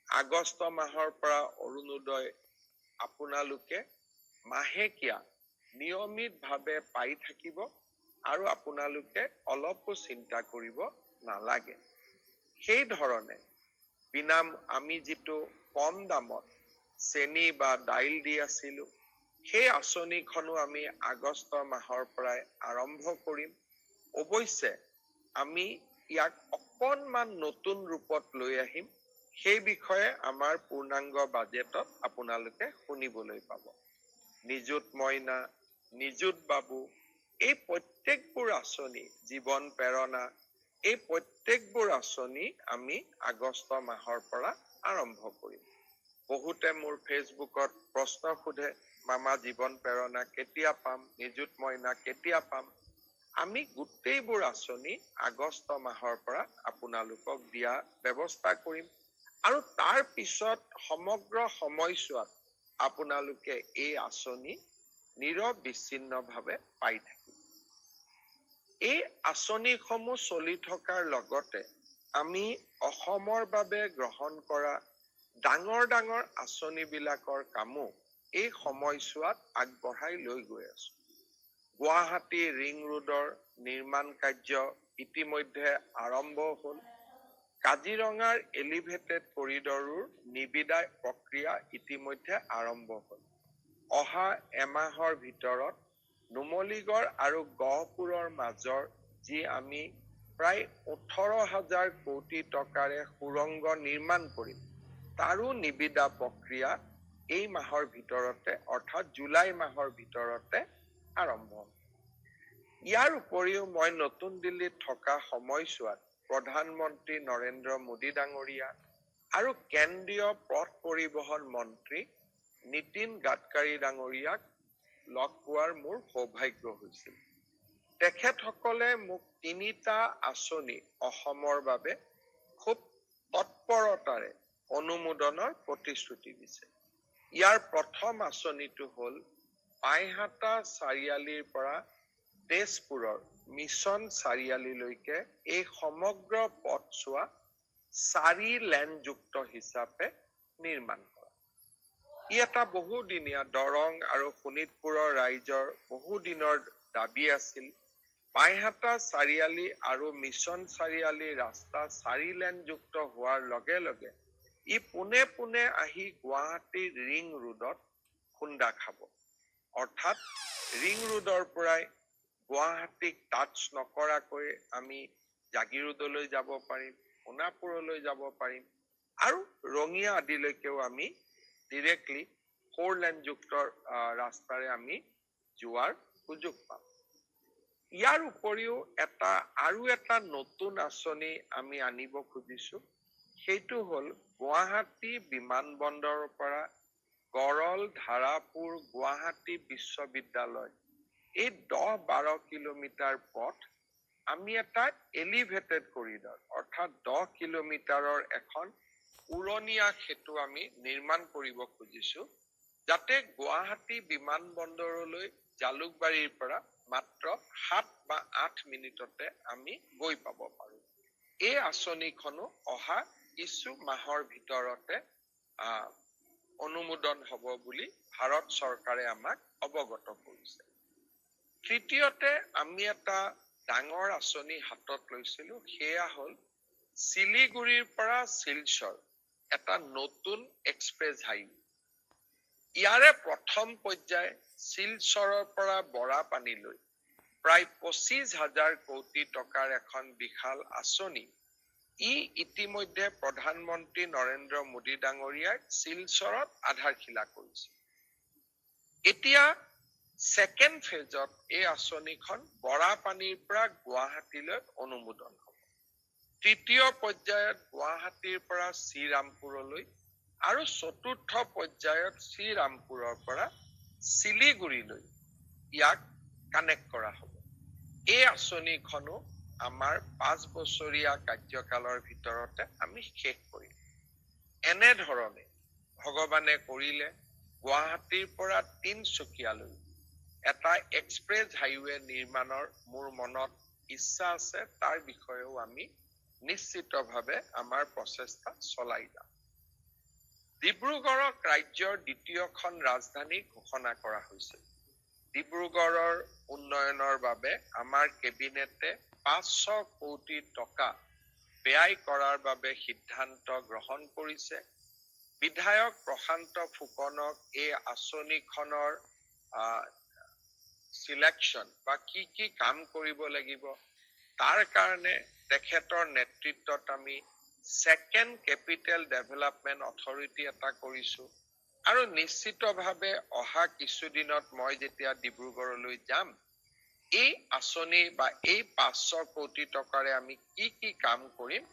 আগষ্ট মাহৰ পৰা অৰুণোদয় আপোনালোকে মাহেকীয়া নিয়মিতভাৱে পাই থাকিব আৰু আপোনালোকে অলপো চিন্তা কৰিব নালাগে। সেই ধৰণে আমি যিটো কম দামত চেনি বা দাইল দি আছিলো, সেই আঁচনিখনো আমি আগষ্ট মাহৰ পৰাই আৰম্ভ কৰিম। অৱশ্যে আমি ইয়াক অকণমান নতুন ৰূপত লৈ আহিম। সেই বিষয়ে আমাৰ পূৰ্ণাংগ বাজেটত আপোনালোকে শুনিবলৈ পাব। নিযুত মইনা, নিযুত বাবু, এই প্ৰত্যেকবোৰ আঁচনি, জীৱন প্ৰেৰণা, এই প্ৰত্যেকবোৰ আঁচনি আমি আগষ্ট মাহৰ পৰা আৰম্ভ কৰিম। বহুতে মোৰ ফেচবুকত প্ৰশ্ন সোধে, মামা জীৱন প্ৰেৰণা কেতিয়া পাম, নিযুত মইনা কেতিয়া পাম? আমি গোটেইবোৰ আঁচনি আগষ্ট মাহৰ পৰা আপোনালোকক দিয়া ব্যৱস্থা কৰিম আৰু তাৰ পিছত সমগ্ৰ সময়ছোৱাত আপোনালোকে এই আঁচনি নিৰবিচ্ছিন্নভাৱে পাই থাকিব। এই আঁচনিসমূহ চলি থকাৰ লগতে আমি অসমৰ বাবে গ্ৰহণ কৰা ডাঙৰ ডাঙৰ আঁচনিবিলাকৰ কামো এই সময়ছোৱাত আগবঢ়াই লৈ গৈ আছো। গুৱাহাটী ৰিং ৰোডৰ নিৰ্মাণ কাৰ্য ইতিমধ্যে আৰম্ভ হ'ল। কাজিৰঙাৰ এলিভেটেড কৰিডৰৰ নিবিদা প্ৰক্ৰিয়া ইতিমধ্যে আৰম্ভ হ'ল। অহা এমাহৰ ভিতৰত নুমলীগড় আৰু গহপুৰৰ মাজৰ যি আমি প্ৰায় 18,000 কোটি টকাৰে সুৰংগ নিৰ্মাণ কৰিম, তাৰো নিবিদা প্ৰক্ৰিয়া এই মাহৰ ভিতৰতে অৰ্থাৎ জুলাই মাহৰ ভিতৰতে আৰম্ভ হ'ব। ইয়াৰ উপৰিও মই নতুন দিল্লীত থকা সময়ছোৱাত প্ৰধানমন্ত্ৰী নৰেন্দ্ৰ মোদী ডাঙৰীয়া আৰু কেন্দ্ৰীয় পথ পৰিবহণ মন্ত্ৰী নীতিন গাডকাৰী ডাঙৰীয়াক লগ পোৱাৰ মোৰ সৌভাগ্য হৈছিল। তেখেতসকলে মোক 3টা আঁচনি অসমৰ বাবে খুব তৎপৰতাৰে অনুমোদনৰ প্ৰতিশ্ৰুতি দিছে। ইয়াৰ প্ৰথম আঁচনিটো হ'ল পাইহাটা চাৰিআলিৰ পৰা তেজপুৰৰ মিছন চাৰিআলিলৈকে এই সমগ্ৰ পথছোৱা 4 লেনযুক্ত হিচাপে নিৰ্মাণ কৰা। ই এটা বহুদিনীয়া দৰং আৰু শোণিতপুৰৰ ৰাইজৰ বহুদিনৰ দাবী আছিল। পাইহাটা চাৰিআলি আৰু মিছন চাৰিআলি ৰাস্তা 4 লেনযুক্ত হোৱাৰ লগে লগে ই পোনে পোনে আহি গুৱাহাটীৰ ৰিং ৰোডত খুন্দা খাব। অৰ্থাৎ ৰিং ৰোডৰ পৰাই গুৱাহাটীক টাচ নকৰাকৈ আমি জাগিৰোডলৈ যাব পাৰিম, সোণাপুৰলৈ যাব পাৰিম আৰু ৰঙিয়া আদিলৈকেও আমি ডিৰেক্টলি 4 লেনযুক্ত ৰাস্তাৰে আমি যোৱাৰ সুযোগ পাম। ইয়াৰ উপৰিও আৰু এটা নতুন আঁচনি আমি আনিব খুজিছো। সেইটো হ'ল গুৱাহাটী বিমানবন্দৰৰ পৰা গড়ল, ধাৰাপুৰ, গুৱাহাটী বিশ্ববিদ্যালয়, এই 10-12 কিলোমিটাৰ পথ আমি এটা এলিভেটেড কৰিডৰ অৰ্থাৎ 10 কিলোমিটাৰৰ এখন উৰণীয়া সেতু আমি নিৰ্মাণ কৰিব খুজিছো, যাতে গুৱাহাটী বিমানবন্দৰলৈ জালুকবাৰীৰ পৰা মাত্ৰ 7 বা 8 মিনিটতে আমি গৈ পাব পাৰো। এই আঁচনিখনো অহা কিছু মাহৰ ভিতৰতে অনুমোদন হ'ব বুলি ভাৰত চৰকাৰে আমাক অৱগত কৰিছে। তৃতীয়তে আমি এটা ডাঙৰ আঁচনি হাতত লৈছিলো, সেয়া হ'ল শিলিগুৰিৰ পৰা শিলচৰ এটা নতুন এক্সপ্ৰেছ হাইৱে। ইয়াৰে প্ৰথম পৰ্যায় শিলচৰৰ পৰা বৰাপানীলৈ প্ৰায় 25,000 কোটি টকাৰ এখন বিশাল আঁচনি। ই ইতিমধ্যে প্ৰধানমন্ত্ৰী নৰেন্দ্ৰ মোদী ডাঙৰীয়াই শিলচৰত আধাৰশিলা কৰিছে। এতিয়া ছেকেণ্ড ফেজত এই আঁচনিখন বৰাপানীৰ পৰা গুৱাহাটীলৈ অনুমোদন হ'ব। তৃতীয় পৰ্যায়ত গুৱাহাটীৰ পৰা শ্ৰীৰামপুৰলৈ আৰু চতুৰ্থ পৰ্যায়ত শ্ৰীৰামপুৰৰ পৰা শিলিগুৰিলৈ ইয়াক কানেক্ট কৰা হ'ব। এই আঁচনিখনো আমাৰ 5 বছৰীয়া কাৰ্যকালৰ ভিতৰতে আমি শেষ কৰিম। এনেধৰণে ভগৱানে কৰিলে গুৱাহাটীৰ পৰা তিনচুকীয়ালৈ এটা এক্সপ্ৰেছ হাইৱে নিৰ্মাণৰ মোৰ মনত ইচ্ছা আছে। তাৰ বিষয়েও আমি নিশ্চিতভাৱে আমাৰ প্ৰচেষ্টা চলাই যাম। ডিব্ৰুগড়ক ৰাজ্যৰ দ্বিতীয়খন ৰাজধানী ঘোষণা কৰা হৈছিল। ডিব্ৰুগড়ৰ উন্নয়নৰ বাবে আমাৰ কেবিনেটে 500 কোটি টকা ব্যয় কৰাৰ বাবে সিদ্ধান্ত গ্ৰহণ কৰিছে। বিধায়ক প্ৰশান্ত ফুকনক এই আঁচনিখনৰ সিলেকশ্যন বা কি কাম কৰিব লাগিব তাৰ কাৰণে তেখেতৰ নেতৃত্বত আমি সেকেন্ড কেপিটেল ডেভেলপমেন্ট অথৰিটি এটা কৰিছো। আৰু নিশ্চিতভাৱে অহা কিছুদিনত মই যেতিয়া ডিব্ৰুগড়লৈ যাম, এই আঁচনি বা এই 500 কোটি টকাৰে আমি কি কাম কৰিম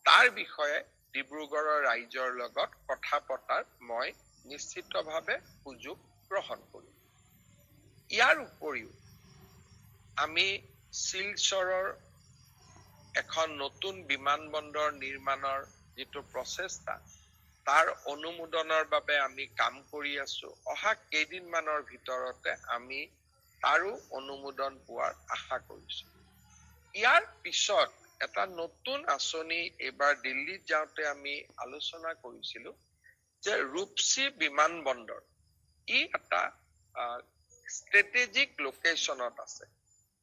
তাৰ বিষয়ে ডিব্ৰুগড়ৰ ৰাইজৰ লগত কথা পতাৰ মই নিশ্চিতভাৱে সুযোগ গ্ৰহণ কৰিম। ইয়াৰ উপৰিও আমি শিলচৰৰ এখন নতুন বিমানবন্দৰ নিৰ্মাণৰ যিটো প্ৰচেষ্টা তাৰ অনুমোদনৰ বাবে আমি কাম কৰি আছো। অহা কেইদিনমানৰ ভিতৰতে আমি তাৰো অনুমোদন পোৱাৰ আশা কৰিছো। ইয়াৰ পিছত এটা নতুন আঁচনি এইবাৰ দিল্লীত যাওঁতে আমি আলোচনা কৰিছিলো যে ৰূপসী বিমানবন্দৰ ই এটা ষ্ট্ৰেটেজিক লোকেশ্যনত আছে।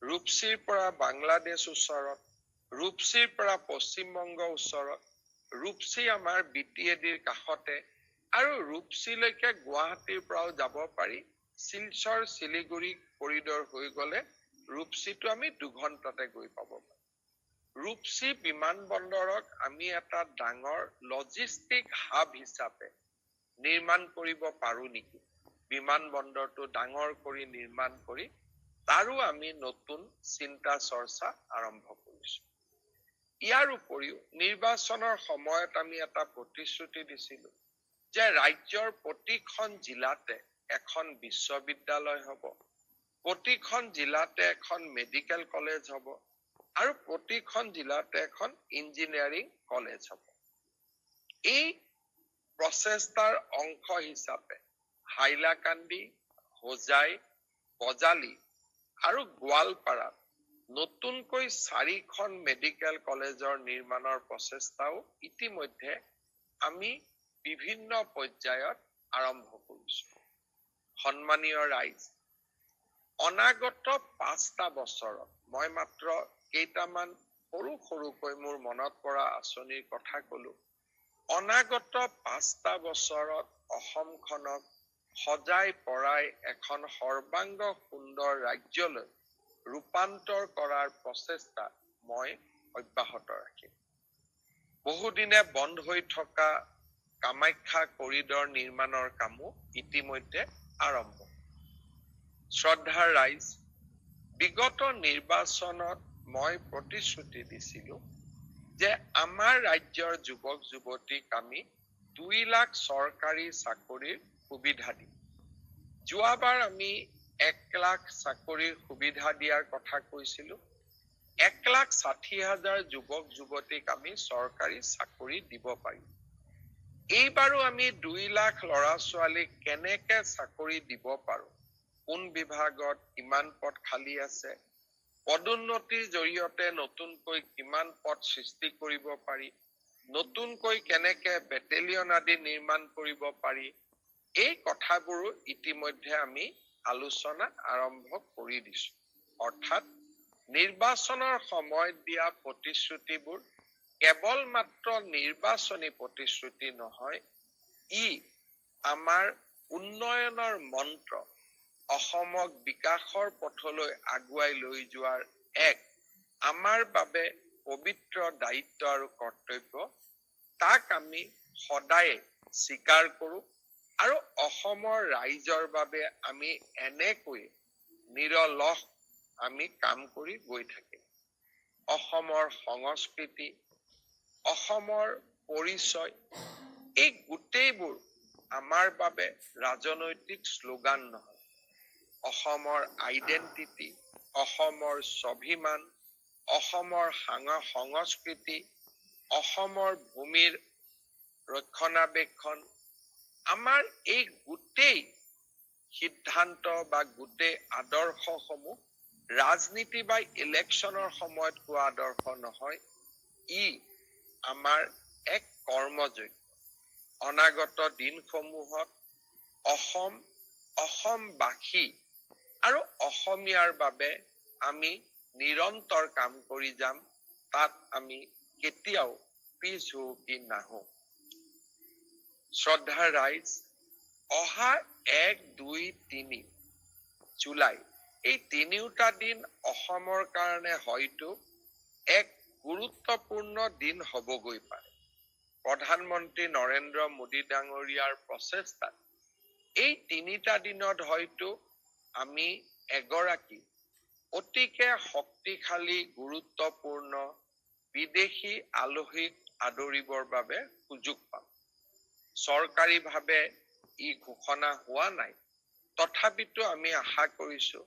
ৰূপসীৰ পৰা বাংলাদেশ ওচৰত, ৰূপসীৰ পৰা পশ্চিমবংগ ওচৰত, ৰূপসী আমাৰ BTADৰ কাষতে, আৰু ৰূপসীলৈকে গুৱাহাটীৰ পৰাও যাব পাৰি। শিলচৰ শিলিগুৰি কৰিডৰ হৈ গলে ৰূপসীটো আমি 2 ঘণ্টাতে গৈ পাব পাৰো। ৰূপসী বিমানবন্দৰক আমি এটা ডাঙৰ লজিষ্টিক হাব হিচাপে নিৰ্মাণ কৰিব পাৰো নেকি? বিমানবন্দৰটো ডাঙৰ কৰি নিৰ্মাণ কৰি তাৰো আমি নতুন চিন্তা চৰ্চা আৰম্ভ কৰিছো। ইয়াৰ উপৰিও নিৰ্বাচনৰ সময়ত আমি এটা প্ৰতিশ্ৰুতি দিছিলো যে ৰাজ্যৰ প্ৰতিখন জিলাতে এখন বিশ্ববিদ্যালয় হ'ব, প্ৰতিখন জিলাতে এখন মেডিকেল কলেজ হ'ব, আৰু প্ৰতিখন জিলাতে এখন ইঞ্জিনিয়াৰিং কলেজ হ'ব। এই প্ৰচেষ্টাৰ অংশ হিচাপে হাইলাকান্দি, হোজাই, বজালি আৰু গোৱালপাৰাত নতুনকৈ 4খন মেডিকেল কলেজৰ নিৰ্মাণৰ প্ৰচেষ্টাও ইতিমধ্যে আমি বিভিন্ন পৰ্যায়ত আৰম্ভ কৰিছো। সন্মানীয় ৰাইজ, অনাগত 5টা বছৰত মই মাত্ৰ কেইটামান সৰুকৈ মোৰ মনত পৰা আঁচনিৰ কথা কলো। অনাগত 5টা বছৰত অসমখনক সজাই পৰাই এখন সৰ্বাংগ সুন্দৰ ৰাজ্যলৈ ৰূপান্তৰ কৰাৰ প্ৰচেষ্টা মই অব্যাহত ৰাখিম। বহুদিনে বন্ধ হৈ থকা কামাখ্যা কৰিডৰ নিৰ্মাণৰ কামো ইতিমধ্যে আৰম্ভ। শ্ৰদ্ধাৰ ৰাইজ, বিগত নিৰ্বাচনত মই প্ৰতিশ্ৰুতি দিছিলো যে আমাৰ ৰাজ্যৰ যুৱক যুৱতীক আমি 2 লাখ চৰকাৰী চাকৰিৰ সুবিধা দিম। যোৱাবাৰ আমি 1 লাখ চাকৰিৰ সুবিধা দিয়াৰ কথা কৈছিলো। 1,60,000 যুৱক যুৱতীক আমি চৰকাৰী চাকৰি দিব পাৰিম। এইবাৰো আমি 2 লাখ ল'ৰা ছোৱালীক কেনেকে চাকৰি দিব পাৰো, কোন বিভাগত কিমান পদ খালী আছে, পদোন্নতিৰ জৰিয়তে নতুনকৈ কিমান পদ সৃষ্টি কৰিব পাৰি, নতুনকৈ কেনেকে বেটেলিয়ন আদি নিৰ্মাণ কৰিব পাৰি, এই কথাবোৰো ইতিমধ্যে আমি আলোচনা আৰম্ভ কৰি দিছো। অৰ্থাৎ নিৰ্বাচনৰ সময়ত দিয়া প্ৰতিশ্ৰুতিবোৰ কেৱল মাত্ৰ নিৰ্বাচনী প্ৰতিশ্ৰুতি নহয়, ই আমাৰ উন্নয়নৰ মন্ত্ৰ, অসমক বিকাশৰ পথলৈ আগুৱাই লৈ যোৱাৰ এক আমাৰ বাবে পবিত্ৰ দায়িত্ব আৰু কৰ্তব্য। তাক আমি সদায় স্বীকাৰ কৰো আৰু অসমৰ ৰাইজৰ বাবে আমি এনেকৈ নিৰলস আমি কাম কৰি গৈ থাকিম। অসমৰ সংস্কৃতি, অসমৰ পৰিচয়, এই গোটেইবোৰ আমাৰ বাবে ৰাজনৈতিক শ্লোগান নহয়। অসমৰ আইডেন্টিটি, অসমৰ স্বাভিমান, অসমৰ সংস্কৃতি, অসমৰ ভূমিৰ ৰক্ষণাবেক্ষণ, আমাৰ এই গোটেই সিদ্ধান্ত বা গোটেই আদৰ্শসমূহ ৰাজনীতি বা ইলেকশ্যনৰ সময়ত কোৱা আদৰ্শ নহয়, ই আমাৰ এক কৰ্মযোগ্য। অনাগত দিনসমূহত অসমবাসী আৰু অসমীয়াৰ বাবে আমি নিৰন্তৰ কাম কৰি যাম। তাত আমি কেতিয়াও পিছ হুহুকি নাহো। শ্ৰদ্ধাৰ ৰাইজ, অহা 1, 2, 3 জুলাই এই তিনিওটা দিন অসমৰ কাৰণে হয়তো এক গুৰুত্বপূৰ্ণ দিন হবগৈ পাৰে। প্ৰধানমন্ত্ৰী নৰেন্দ্ৰ মোদী ডাঙৰীয়াৰ প্ৰচেষ্টাত এই তিনিটা দিনত হয়তো আমি এগৰাকী অতিকে শক্তিশালী গুৰুত্বপূৰ্ণ বিদেশী আলহীক আদৰিবৰ বাবে সুযোগ পাম। চৰকাৰীভাৱে ই ঘোষণা হোৱা নাই, তথাপিতো আমি আশা কৰিছো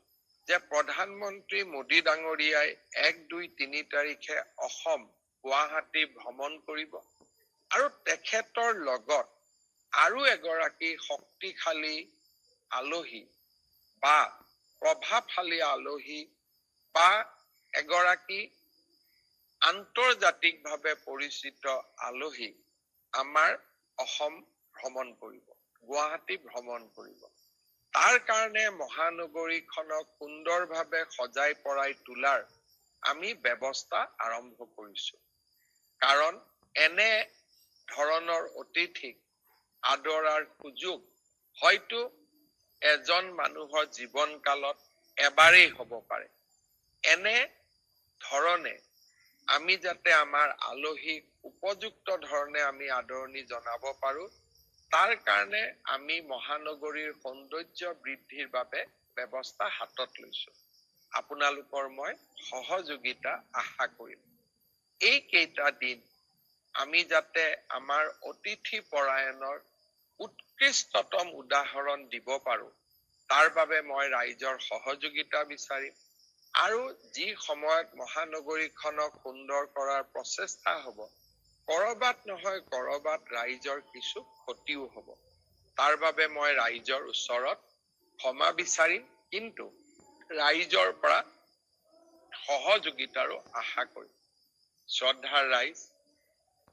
যে প্ৰধানমন্ত্ৰী মোদী ডাঙৰীয়াই 1, 2, 3 তাৰিখে অসম গুৱাহাটী ভ্ৰমণ কৰিব আৰু তেখেতৰ লগত আৰু এগৰাকী শক্তিশালী আলহী বা প্ৰভাৱশালী আলহী বা এগৰাকী আন্তৰ্জাতিকভাৱে পৰিচিত আলহী আমাৰ অসম ভ্ৰমণ কৰিব, গুৱাহাটী ভ্ৰমণ কৰিব। তাৰ কাৰণে মহানগৰীখনক সুন্দৰভাৱে সজাই পৰাই তোলাৰ আমি ব্যৱস্থা আৰম্ভ কৰিছো। কাৰণ এনে ধৰণৰ অতিথিক আদৰাৰ সুযোগ হয়তো এজন মানুহৰ জীৱন কালত এবাৰেই হ'ব পাৰে। এনে ধৰণে আমি যাতে আমাৰ আলহীক উপযুক্ত ধৰণে আমি আদৰণি জনাব পাৰো, তাৰ কাৰণে আমি মহানগৰীৰ সৌন্দৰ্য বৃদ্ধিৰ বাবে ব্যৱস্থা হাতত লৈছো। আপোনালোকৰ মই সহযোগিতা আশা কৰিম। এই কেইটা দিন আমি যাতে আমাৰ অতিথি পৰায়ণৰ উৎকৃষ্টতম উদাহৰণ দিব পাৰো, তাৰ বাবে মই ৰাইজৰ সহযোগিতা বিচাৰিম। আৰু যি সময়ত মহানগৰীখনক সুন্দৰ কৰাৰ প্ৰচেষ্টা হ'ব, কৰবাত নহয় কৰবাত ৰাইজৰ কিছু ক্ষতিও হ'ব। তাৰ বাবে মই ৰাইজৰ ওচৰত ক্ষমা বিচাৰিম, কিন্তু ৰাইজৰ পৰা সহযোগিতাৰো আশা কৰিম। শ্ৰদ্ধাৰ ৰাইজ,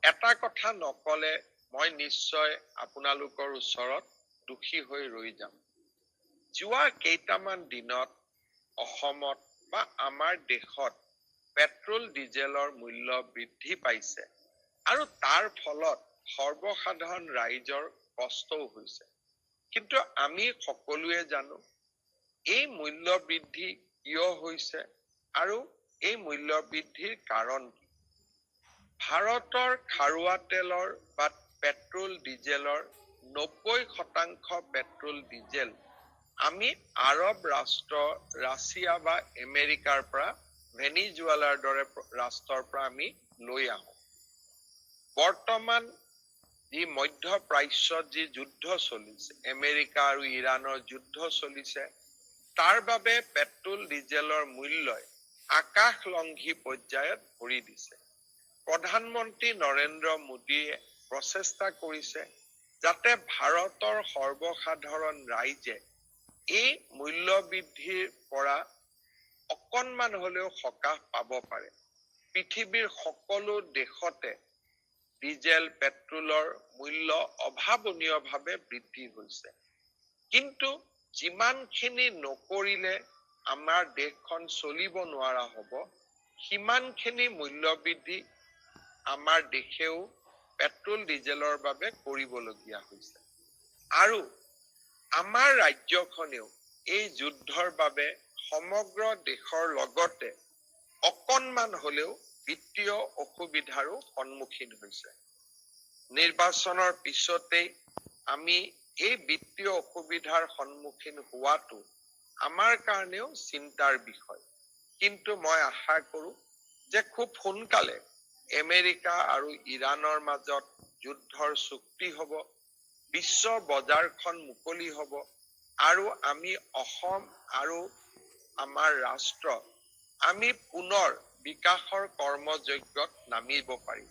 এটা কথা নকলে মই নিশ্চয় আপোনালোকৰ ওচৰত দোষী হৈ ৰৈ যাম। যোৱা কেইটামান দিনত অসমত বা আমাৰ দেশত পেট্ৰল ডিজেলৰ মূল্য বৃদ্ধি পাইছে আৰু তাৰ ফলত সৰ্বসাধাৰণ ৰাইজৰ কষ্টও হৈছে। কিন্তু আমি সকলোৱে জানো এই মূল্য বৃদ্ধি কিয় হৈছে আৰু এই মূল্য বৃদ্ধিৰ কাৰণ কি। ভাৰতৰ খাৰুৱা তেলৰ বা পেট্ৰল ডিজেলৰ 90% পেট্ৰল ডিজেল আমি আৰব ৰাষ্ট্ৰ, ৰাছিয়া বা আমেৰিকাৰ পৰা, ভেনিজুৱেলাৰ দৰে ৰাষ্ট্ৰৰ পৰা আমি লৈ আহোঁ। বৰ্তমান যি মধ্যপ্ৰাচ্যত যি যুদ্ধ চলিছে, আমেৰিকা আৰু ইৰাণৰ যুদ্ধ চলিছে, তাৰ বাবে পেট্ৰল ডিজেলৰ মূল্যই আকাশলংঘী পৰ্যায়ত ভৰি দিছে। প্ৰধানমন্ত্ৰী নৰেন্দ্ৰ মোদীয়ে প্ৰচেষ্টা কৰিছে যাতে ভাৰতৰ সৰ্বসাধাৰণ ৰাইজে এই মূল্য বৃদ্ধিৰ পৰা অকণমান হলেও সকাহ পাব পাৰে। পৃথিৱীৰ সকলো দেশতে ডিজেল পেট্ৰলৰ মূল্য অভাৱনীয়ভাৱে বৃদ্ধি হৈছে। কিন্তু যিমানখিনি নকৰিলে আমাৰ দেশখন চলিব নোৱাৰা হ'ব, সিমানখিনি মূল্য বৃদ্ধি আমাৰ দেশেও পেট্ৰল ডিজেলৰ বাবে কৰিবলগীয়া হৈছে। আৰু আমাৰ ৰাজ্যখনেও এই যুদ্ধৰ বাবে সমগ্ৰ দেশৰ লগতে অকণমান হলেও বিত্তীয় অসুবিধাৰো সন্মুখীন হৈছে। নিৰ্বাচনৰ পিছতেই আমি এই বিত্তীয় অসুবিধাৰ সন্মুখীন হোৱাটো আমাৰ কাৰণেও চিন্তাৰ বিষয়। কিন্তু মই আশা কৰো যে খুব সোনকালে আমেৰিকা আৰু ইৰাণৰ মাজত যুদ্ধৰ চুক্তি হ'ব, বিশ্ব বজাৰখন মুকলি হ'ব আৰু আমি অসম আৰু আমাৰ ৰাষ্ট্ৰ আমি পুনৰ বিকাশৰ কৰ্মযজ্ঞত নামিব পাৰিম।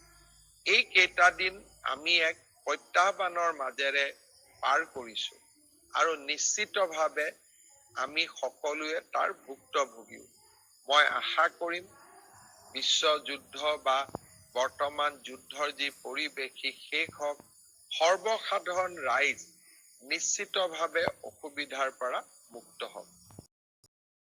এই কেইটা দিন আমি এক প্ৰত্যাহ্বানৰ মাজেৰে পাৰ কৰিছো আৰু নিশ্চিতভাৱে আমি সকলোৱে তাৰ ভুক্তভোগী। মই আশা কৰিম বিশ্ব যুদ্ধ বা বৰ্তমান যুদ্ধৰ যি পৰিৱেশ শেষ হওক সৰ্বসাধাৰণ ৰাইজ নিশ্চিতভাৱে অসুবিধাৰ পৰা মুক্ত হ'ব।